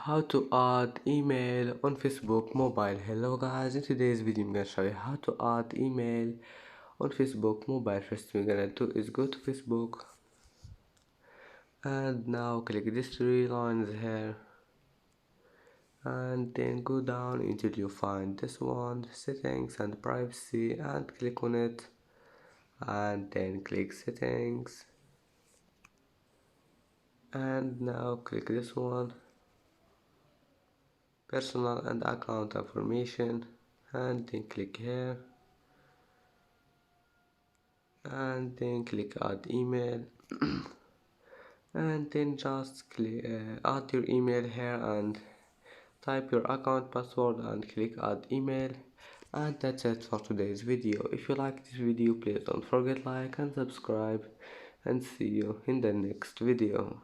How to add email on Facebook mobile. Hello guys, in today's video I'm gonna show you how to add email on Facebook mobile. First we're gonna do is go to Facebook and now click these three lines here and then go down until you find this one, settings and privacy, and click on it and then click settings and now click this one, personal and account information, and then click here and then click add email and then just click add your email here and type your account password and click add email. And that's it for today's video. If you like this video, please don't forget like and subscribe, and see you in the next video.